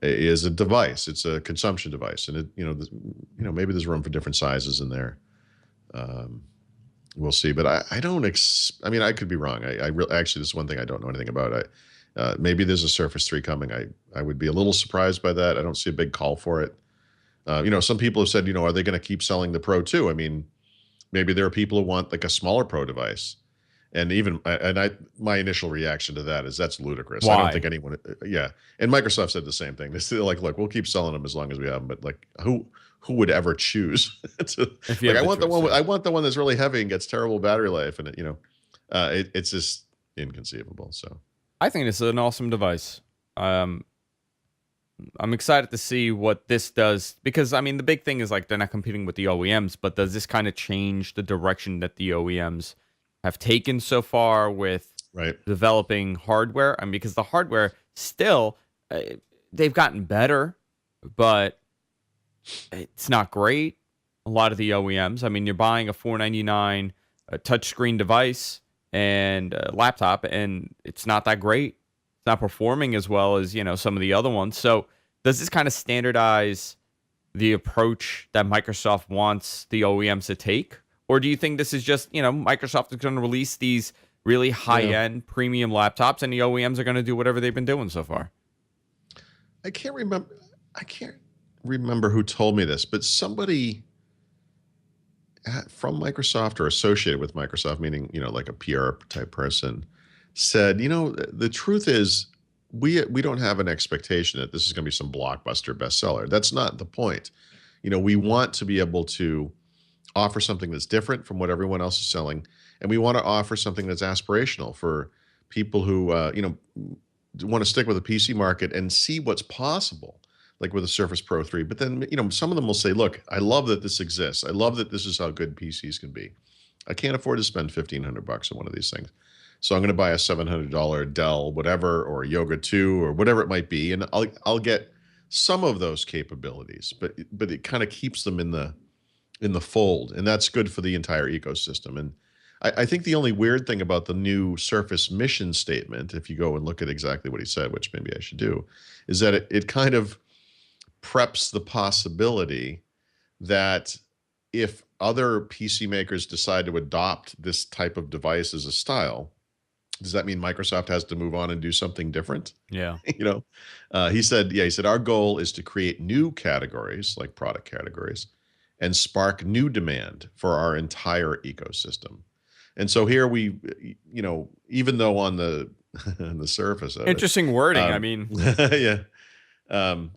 is a device. It's a consumption device. And maybe there's room for different sizes in there. Um, We'll see, but I don't. I mean, I could be wrong. Actually, this is one thing I don't know anything about. Maybe there's a Surface 3 coming. I would be a little surprised by that. I don't see a big call for it. Some people have said, are they going to keep selling the Pro too? I mean, maybe there are people who want like a smaller Pro device, and my initial reaction to that is that's ludicrous. I don't think Why? anyone. Yeah, and Microsoft said the same thing. They're like, look, we'll keep selling them as long as we have them, but like who would ever choose to If you like have I the want the choice, one yeah. I want the one that's really heavy and gets terrible battery life, and it's just inconceivable. So I think this is an awesome device. Um, I'm excited to see what this does because I mean the big thing is like they're not competing with the OEMs, but does this kind of change the direction that the OEMs have taken so far with right, developing hardware? I mean, because the hardware still uh, they've gotten better, but it's not great. A lot of the OEMs. I mean, you're buying a $499 touchscreen device and a laptop, and it's not that great. It's not performing as well as some of the other ones. So, does this kind of standardize the approach that Microsoft wants the OEMs to take, or do you think this is just Microsoft is going to release these really high yeah. end premium laptops, and the OEMs are going to do whatever they've been doing so far? I can't remember. I can't remember who told me this, but somebody from Microsoft or associated with Microsoft, meaning like a PR type person, said, the truth is we don't have an expectation that this is going to be some blockbuster bestseller. That's not the point. We want to be able to offer something that's different from what everyone else is selling, and we want to offer something that's aspirational for people who want to stick with the PC market and see what's possible, like with the Surface Pro 3. But then, some of them will say, look, I love that this exists. I love that this is how good PCs can be. I can't afford to spend $1,500 on one of these things. So I'm going to buy a $700 Dell, whatever, or a Yoga 2 or whatever it might be. And I'll get some of those capabilities, but it kind of keeps them in the fold, and that's good for the entire ecosystem. And I think the only weird thing about the new Surface mission statement, if you go and look at exactly what he said, which maybe I should do, is that it kind of preps the possibility that if other PC makers decide to adopt this type of device as a style, does that mean Microsoft has to move on and do something different? Yeah. He said, yeah, he said, our goal is to create new categories, like product categories, and spark new demand for our entire ecosystem. And so here even though on the on the surface of it, Interesting wording. I mean, yeah,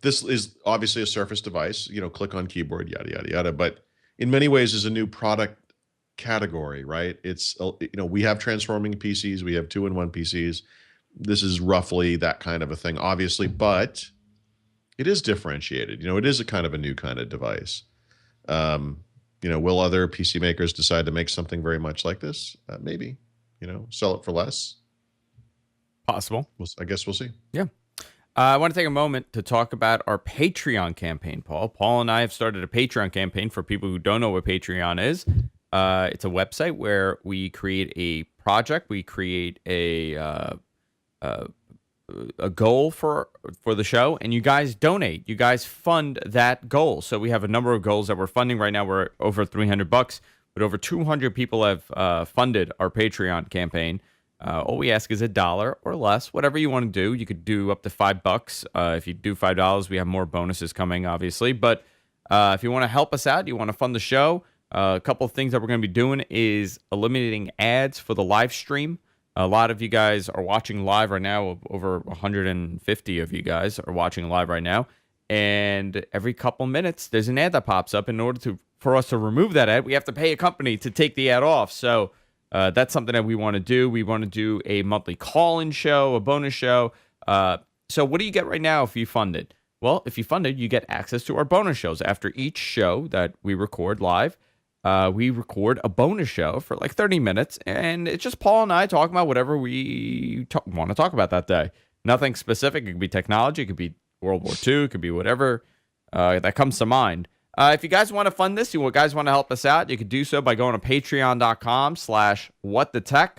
this is obviously a Surface device, click on keyboard, yada, yada, yada. But in many ways is a new product category, right? It's, we have transforming PCs, we have 2-in-1 PCs. This is roughly that kind of a thing, obviously, but it is differentiated. It is a kind of a new kind of device. Will other PC makers decide to make something very much like this? Maybe, sell it for less. Possible. I guess we'll see. Yeah. I want to take a moment to talk about our Patreon campaign, Paul. Paul and I have started a Patreon campaign for people who don't know what Patreon is. It's a website where we create a project. We create a goal for the show, and you guys donate. You guys fund that goal. So we have a number of goals that we're funding right now. We're over $300, but over 200 people have funded our Patreon campaign. All we ask is $1 or less, whatever you want to do. You could do up to $5. If you do $5, we have more bonuses coming, obviously. But if you want to help us out, you want to fund the show, a couple of things that we're going to be doing is eliminating ads for the live stream. A lot of you guys are watching live right now. Over 150 of you guys are watching live right now. And every couple minutes, there's an ad that pops up. In order for us to remove that ad, we have to pay a company to take the ad off. So that's something that we want to do. We want to do a monthly call-in show, a bonus show. So what do you get right now if you fund it? Well, if you fund it, you get access to our bonus shows. After each show that we record live, we record a bonus show for like 30 minutes. And it's just Paul and I talking about whatever we want to talk about that day. Nothing specific. It could be technology. It could be World War II. It could be whatever that comes to mind. If you guys want to fund this, you guys want to help us out, you could do so by going to patreon.com/whatthetech.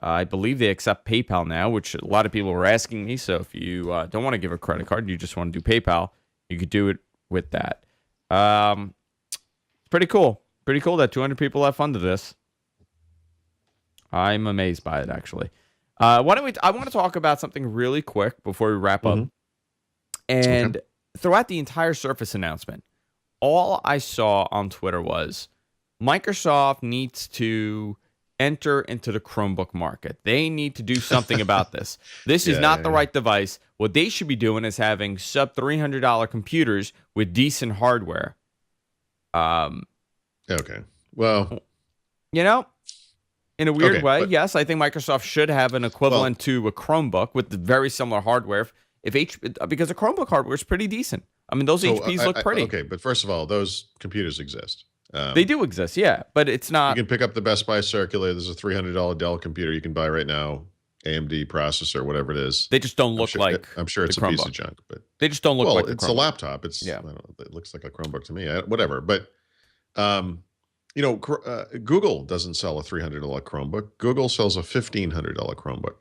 I believe they accept PayPal now, which a lot of people were asking me. So if you don't want to give a credit card, you just want to do PayPal, you could do it with that. Pretty cool. Pretty cool that 200 people have funded this. I'm amazed by it, actually. I want to talk about something really quick before we wrap up. And throughout the entire Surface announcement, all I saw on Twitter was Microsoft needs to enter into the Chromebook market. They need to do something about this. This is not the right device. What they should be doing is having sub $300 computers with decent hardware. Okay. Well, in a weird way, yes, I think Microsoft should have an equivalent to a Chromebook with very similar hardware. Because the Chromebook hardware is pretty decent. I mean, those HPs look pretty. Okay, but first of all, those computers exist. They do exist, yeah, but it's not. You can pick up the Best Buy Circular. There's a $300 Dell computer you can buy right now, AMD processor, whatever it is. They just don't look like. I'm sure it's a piece of junk, but they just don't look like. Well, it's a laptop. It's I don't know, it looks like a Chromebook to me. Whatever, but Google doesn't sell a $300 Chromebook. Google sells a $1,500 Chromebook.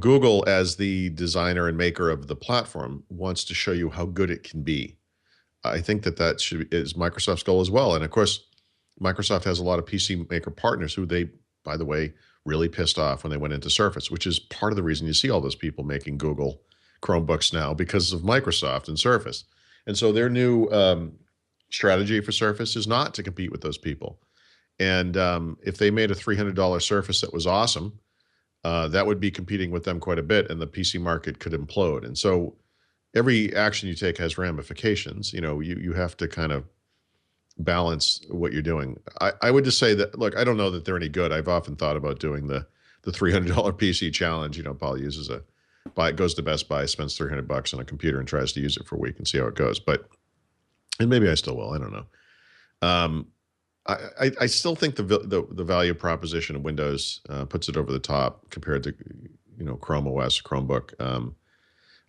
Google, as the designer and maker of the platform, wants to show you how good it can be. I think that is Microsoft's goal as well. And of course, Microsoft has a lot of PC maker partners who they, by the way, really pissed off when they went into Surface, which is part of the reason you see all those people making Google Chromebooks now, because of Microsoft and Surface. And so their new strategy for Surface is not to compete with those people. And if they made a $300 Surface that was awesome, that would be competing with them quite a bit, and the PC market could implode. And so every action you take has ramifications. You have to kind of balance what you're doing. I would just say that, look, I don't know that they're any good. I've often thought about doing the $300 PC challenge. Paul goes to Best Buy, spends $300 on a computer and tries to use it for a week and see how it goes. And maybe I still will. I don't know. I still think the value proposition of Windows puts it over the top compared to Chrome OS, Chromebook.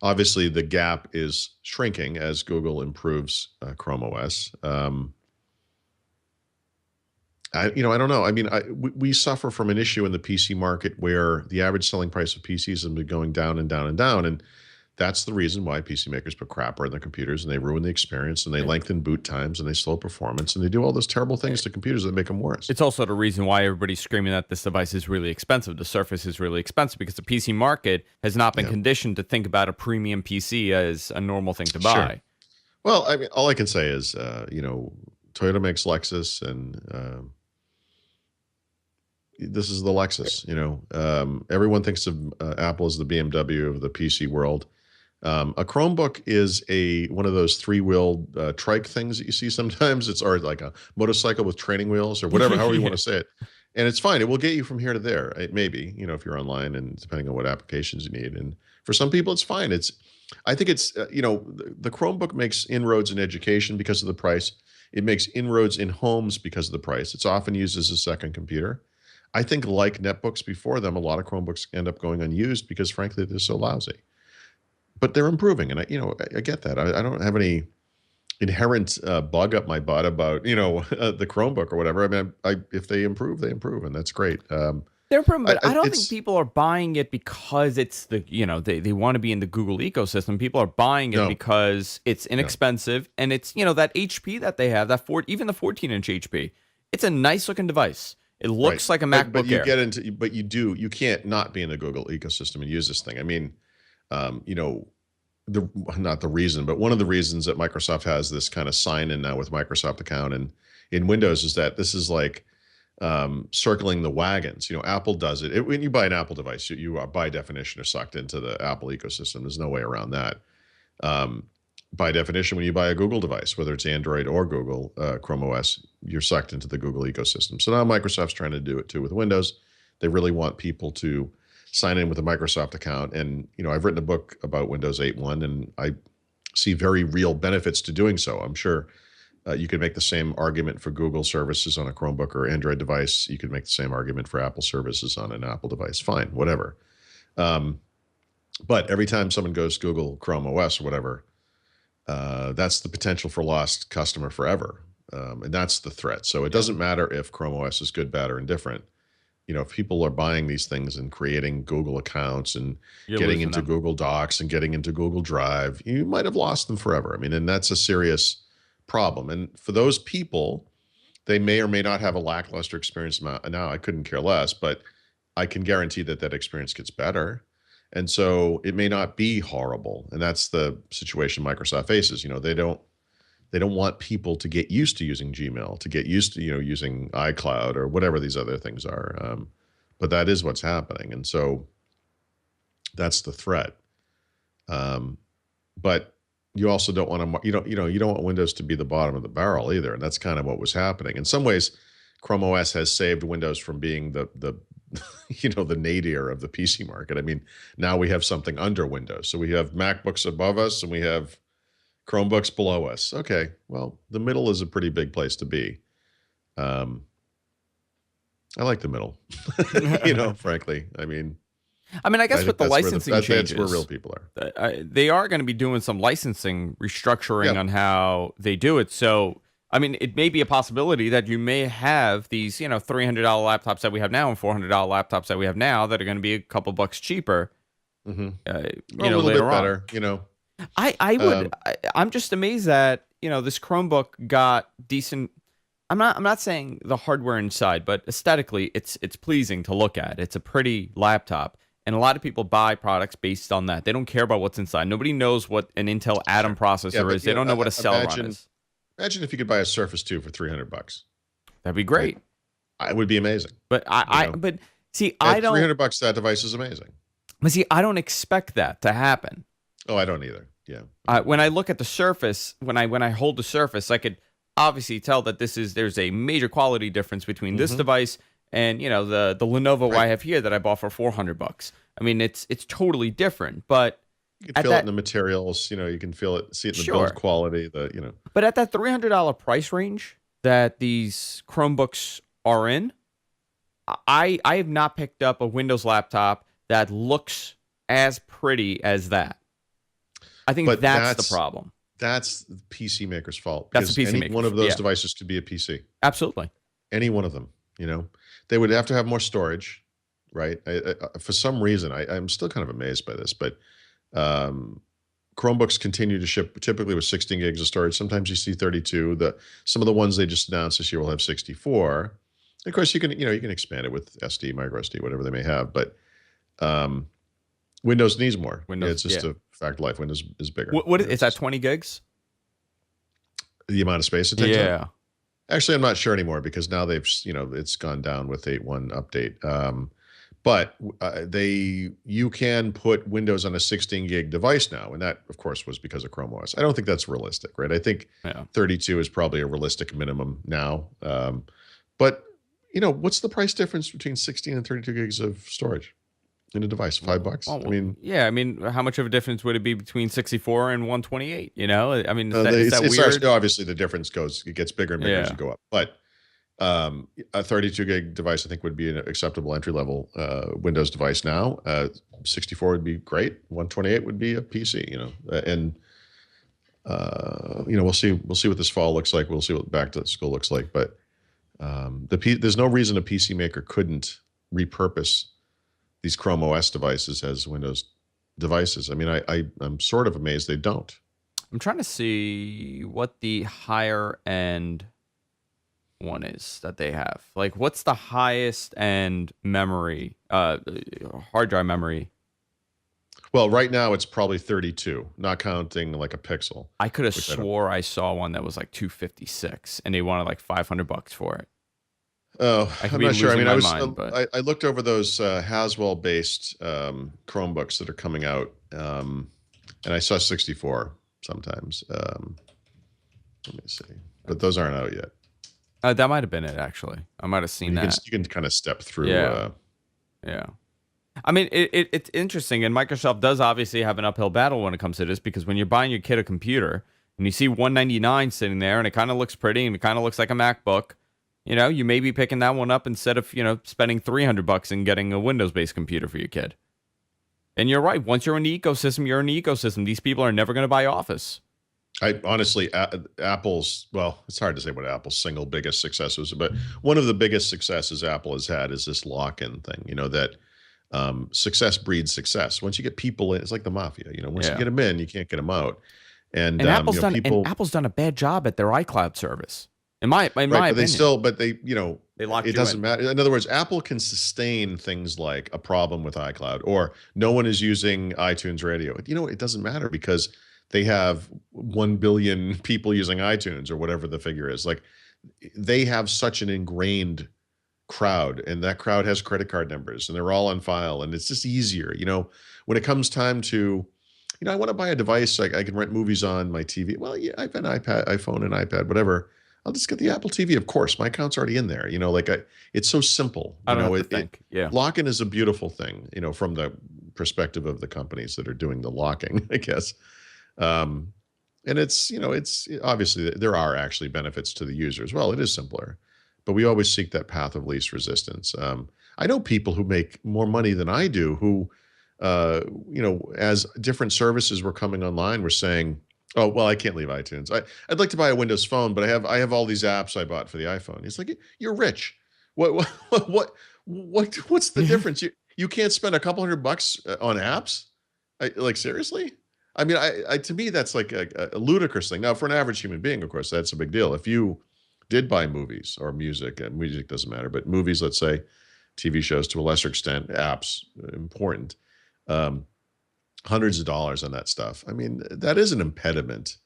Obviously, the gap is shrinking as Google improves Chrome OS. I don't know. I mean, we suffer from an issue in the PC market where the average selling price of PCs has been going down and down and down, and that's the reason why PC makers put crapper in their computers and they ruin the experience and they lengthen boot times and they slow performance and they do all those terrible things to computers that make them worse. It's also the reason why everybody's screaming that this device is really expensive. The Surface is really expensive because the PC market has not been conditioned to think about a premium PC as a normal thing to buy. Sure. Well, I mean, all I can say is, Toyota makes Lexus, and this is the Lexus. Everyone thinks of Apple as the BMW of the PC world. A Chromebook is one of those three-wheeled trike things that you see sometimes. It's or like a motorcycle with training wheels or whatever, however you want to say it. And it's fine. It will get you from here to there. It maybe, if you're online and depending on what applications you need. And for some people, it's fine. I think the Chromebook makes inroads in education because of the price. It makes inroads in homes because of the price. It's often used as a second computer. I think like netbooks before them, a lot of Chromebooks end up going unused because frankly, they're so lousy. But they're improving. And I get that. I don't have any inherent bug up my butt about, the Chromebook or whatever. I mean, if they improve, they improve. And that's great. They're improving, but I don't think people are buying it because it's they want to be in the Google ecosystem. People are buying it because it's inexpensive and it's, that HP that they have, even the 14-inch HP, it's a nice looking device. It looks like a MacBook but you Air. get into, but you can't not be in the Google ecosystem and use this thing. I mean, not the reason, but one of the reasons that Microsoft has this kind of sign in now with Microsoft account and in Windows is that this is like circling the wagons. Apple does it. When you buy an Apple device, you are by definition are sucked into the Apple ecosystem. There's no way around that. By definition, when you buy a Google device, whether it's Android or Google Chrome OS, you're sucked into the Google ecosystem. So now Microsoft's trying to do it too with Windows. They really want people to sign in with a Microsoft account. And, I've written a book about Windows 8.1, and I see very real benefits to doing so. I'm sure you could make the same argument for Google services on a Chromebook or Android device. You could make the same argument for Apple services on an Apple device. Fine, whatever. But every time someone goes Google Chrome OS or whatever, that's the potential for lost customer forever. And that's the threat. So it doesn't matter if Chrome OS is good, bad, or indifferent. If people are buying these things and creating Google accounts and getting into Google Docs and getting into Google Drive, you might have lost them forever. I mean, and that's a serious problem. And for those people, they may or may not have a lackluster experience now. I couldn't care less, but I can guarantee that experience gets better. And so it may not be horrible. And that's the situation Microsoft faces. They don't want people to get used to using Gmail, to get used to, using iCloud or whatever these other things are. But that is what's happening. And so that's the threat. But you also don't want to, you don't want Windows to be the bottom of the barrel either. And that's kind of what was happening. In some ways, Chrome OS has saved Windows from being the the nadir of the PC market. I mean, now we have something under Windows. So we have MacBooks above us and we have Chromebooks below us. Okay, well, the middle is a pretty big place to be. I like the middle, frankly. I mean, I guess with the licensing changes, that's where real people are. They are going to be doing some licensing restructuring on how they do it. So, I mean, it may be a possibility that you may have these, $300 laptops that we have now and $400 laptops that we have now that are going to be a couple bucks cheaper. Mm-hmm. A little later bit better, on. I'm just amazed that, this Chromebook got decent. I'm not saying the hardware inside, but aesthetically it's pleasing to look at. It's a pretty laptop. And a lot of people buy products based on that. They don't care about what's inside. Nobody knows what an Intel Atom processor is. They don't know what a Celeron is. Imagine if you could buy a Surface 2 for $300. That'd be great. It would be amazing. But but see, I don't. $300, that device is amazing. But see, I don't expect that to happen. Oh, I don't either. Yeah. When I look at the Surface, when I hold the Surface, I could obviously tell that there's a major quality difference between this device and the Lenovo I have here that I bought for $400. I mean, it's totally different, but you can feel it in the materials. You can feel it, see it in the build quality. But at that $300 price range that these Chromebooks are in, I have not picked up a Windows laptop that looks as pretty as that. I think But that's the problem. that's the PC maker's fault, That's the because PC any maker. one of those Yeah, devices could be a PC. absolutely. Any one of them, they would have to have more storage, right? For some reason, I'm still kind of amazed by this, but um, Chromebooks continue to ship typically with 16 gigs of storage. Sometimes you see 32. Some of the ones they just announced this year will have 64. Of course, you can expand it with SD, micro SD, whatever they may have. But um, Windows needs more. Yeah, Windows. it's just Yeah. a fact of life. Windows is bigger. What is that? 20 gigs? The amount of space it takes up. Yeah. Actually, I'm not sure anymore, because now it's gone down with 8.1 update. But you can put Windows on a 16 gig device now, and that, of course, was because of Chrome OS. I don't think that's realistic, right? I think Yeah. 32 is probably a realistic minimum now. But what's the price difference between 16 and 32 gigs of storage in a device? $5. Well, I mean, yeah. I mean, how much of a difference would it be between 64 and 128? I mean, is that it's weird? obviously the difference it gets bigger and bigger as Yeah. you go up. But a 32 gig device, I think, would be an acceptable entry level Windows device now. 64 would be great. 128 would be a PC. And we'll see what this fall looks like. We'll see what back to school looks like. But there's no reason a PC maker couldn't repurpose these Chrome OS devices as Windows devices. I mean, I'm sort of amazed they don't. I'm trying to see what the higher end one is that they have. Like, what's the highest end memory, hard drive memory? Well, right now it's probably 32, not counting like a Pixel. I could have which swore I saw one that was like 256, and they wanted like $500 for it. Oh, I could I'm be not sure. I losing mean, my mind, but I looked over those Haswell-based Chromebooks that are coming out, and I saw 64 sometimes. Let me see, but those aren't out yet. that might have been it. Actually, I might have seen that. You can kind of step through. Yeah. Yeah. I mean, it's interesting, and Microsoft does obviously have an uphill battle when it comes to this, because when you're buying your kid a computer and you see 199 sitting there and it kind of looks pretty and it kind of looks like a MacBook, you may be picking that one up instead of, spending $300 and getting a Windows-based computer for your kid. And you're right. Once you're in the ecosystem, you're in the ecosystem. These people are never going to buy Office. I honestly, Apple's, well, it's hard to say what Apple's single biggest success was, but one of the biggest successes Apple has had is this lock-in thing, that success breeds success. Once you get people in, it's like the mafia, once you get them in, you can't get them out. And Apple's done a bad job at their iCloud service. In my opinion. They locked it you doesn't in. matter. In other words, Apple can sustain things like a problem with iCloud, or no one is using iTunes Radio. It doesn't matter, because they have 1 billion people using iTunes, or whatever the figure is. Like, they have such an ingrained crowd, and that crowd has credit card numbers, and they're all on file, and it's just easier. When it comes time to, I want to buy a device I can rent movies on my TV. Well, yeah, I have an iPhone and iPad, whatever. I'll just get the Apple TV. Of course, my account's already in there. It's so simple. I don't have to think. Yeah. Lock-in is a beautiful thing, from the perspective of the companies that are doing the locking, I guess. And it's obviously there are actually benefits to the user as well. It is simpler, but we always seek that path of least resistance. I know people who make more money than I do who, as different services were coming online, were saying, "Oh, well, I can't leave iTunes. I'd like to buy a Windows Phone, but I have all these apps I bought for the iPhone." It's like, you're rich. What's the difference? You can't spend a couple $100 on apps? Like, seriously? I mean, to me, that's like a ludicrous thing. Now, for an average human being, of course, that's a big deal. If you did buy movies or music, and music doesn't matter, but movies, let's say, TV shows to a lesser extent, apps, important. Hundreds of dollars on that stuff. I mean, that is an impediment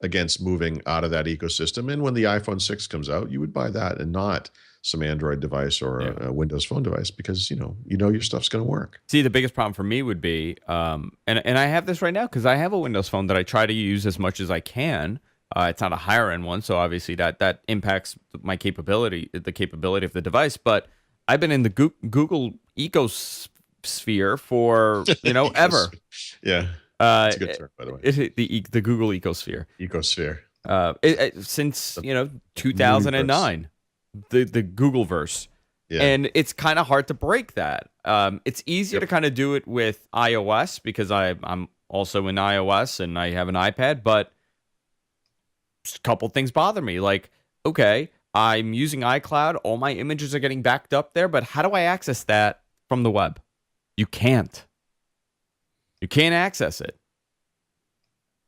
against moving out of that ecosystem. And when the iPhone 6 comes out, you would buy that and not some Android device or a Windows Phone device, because your stuff's going to work. See, the biggest problem for me would be, and I have this right now because I have a Windows Phone that I try to use as much as I can. It's not a higher end one, so obviously that impacts my capability, the capability of the device. But I've been in the Google ecosphere for ever. Yeah, that's a good term, by the way. The Google ecosphere. Ecosphere. Since 2009, the Googleverse. Yeah. And it's kind of hard to break that. It's easier to kind of do it with iOS because I'm also in iOS, and I have an iPad, but just a couple things bother me. Like, okay, I'm using iCloud, all my images are getting backed up there, but how do I access that from the web? You can't. You can't access it.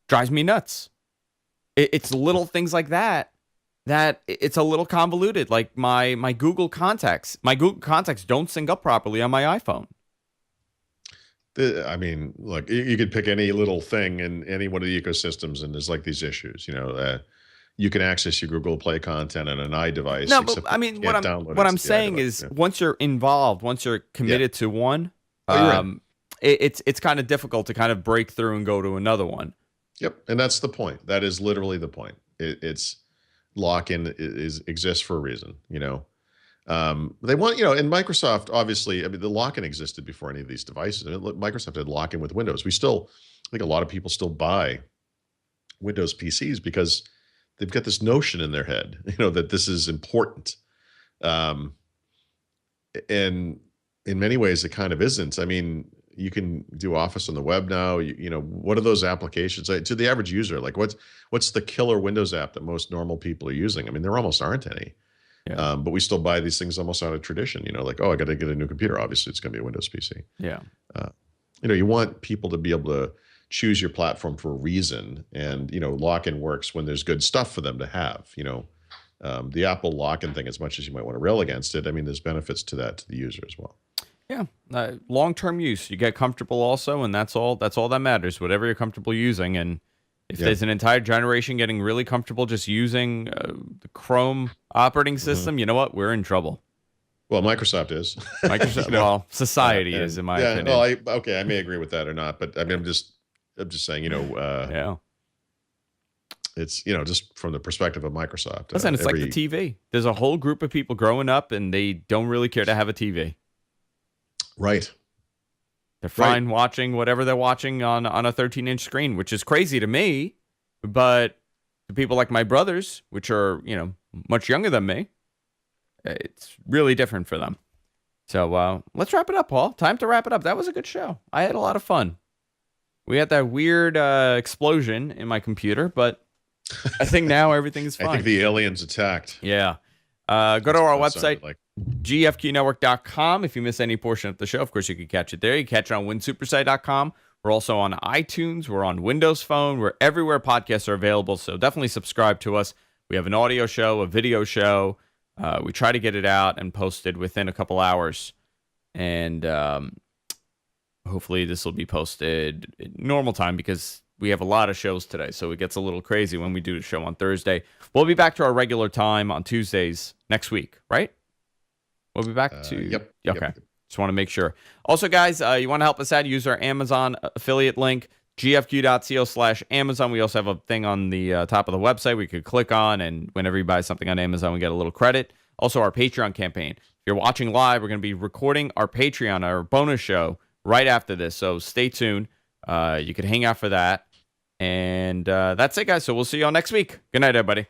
Drives me nuts. It's little things like that it's a little convoluted. Like my Google Contacts don't sync up properly on my iPhone. I mean, look, you could pick any little thing in any one of the ecosystems, and there's like these issues. You can access your Google Play content on an iDevice, No, but except I you mean, can't download what it I'm to the saying iDevice. is, Yeah. once you're involved, once you're committed to one, Oh, you're in. it's kind of difficult to kind of break through and go to another one. Yep, and that's the point. That is literally the point. It's lock-in exists for a reason. They want, and Microsoft, obviously, I mean, the lock-in existed before any of these devices. I mean, Microsoft had lock-in with Windows. I think a lot of people still buy Windows PCs because they've got this notion in their head, that this is important. Um, and in many ways, it kind of isn't. I mean, you can do Office on the web now. What are those applications to the average user? Like, what's the killer Windows app that most normal people are using? I mean, there almost aren't any. Yeah. But we still buy these things almost out of tradition. Like, oh, I got to get a new computer. Obviously, it's going to be a Windows PC. Yeah. You want people to be able to choose your platform for a reason, and lock-in works when there's good stuff for them to have. The Apple lock-in thing, as much as you might want to rail against it, I mean, there's benefits to that to the user as well. Yeah, long-term use. You get comfortable also, and that's all that matters. Whatever you're comfortable using, and if there's an entire generation getting really comfortable just using the Chrome operating system, you know what? We're in trouble. Well, Microsoft is. Microsoft, well, society is, in my opinion. Well, I may agree with that or not, but I mean, I'm just saying, yeah. It's, just from the perspective of Microsoft. Listen, it's like the TV. There's a whole group of people growing up, and they don't really care to have a TV. Right. They're fine watching whatever they're watching on a 13-inch screen, which is crazy to me. But to people like my brothers, which are, much younger than me, it's really different for them. So let's wrap it up, Paul. Time to wrap it up. That was a good show. I had a lot of fun. We had that weird explosion in my computer, but I think now everything is fine. I think the aliens attacked. Yeah. Go to our website, gfqnetwork.com. If you miss any portion of the show, of course, you can catch it there. You can catch it on winsupersite.com. We're also on iTunes. We're on Windows Phone. We're everywhere podcasts are available, so definitely subscribe to us. We have an audio show, a video show. We try to get it out and posted within a couple hours. And hopefully this will be posted at normal time because we have a lot of shows today, so it gets a little crazy when we do the show on Thursday. We'll be back to our regular time on Tuesdays next week, right? We'll be back to... Yep. Okay. Yep. Just want to make sure. Also, guys, you want to help us out, use our Amazon affiliate link, gfq.co/Amazon. We also have a thing on the top of the website we could click on, and whenever you buy something on Amazon, we get a little credit. Also, our Patreon campaign. If you're watching live, we're going to be recording our Patreon, our bonus show, right after this, so stay tuned. You could hang out for that. And that's it, guys. So we'll see you all next week. Good night, everybody.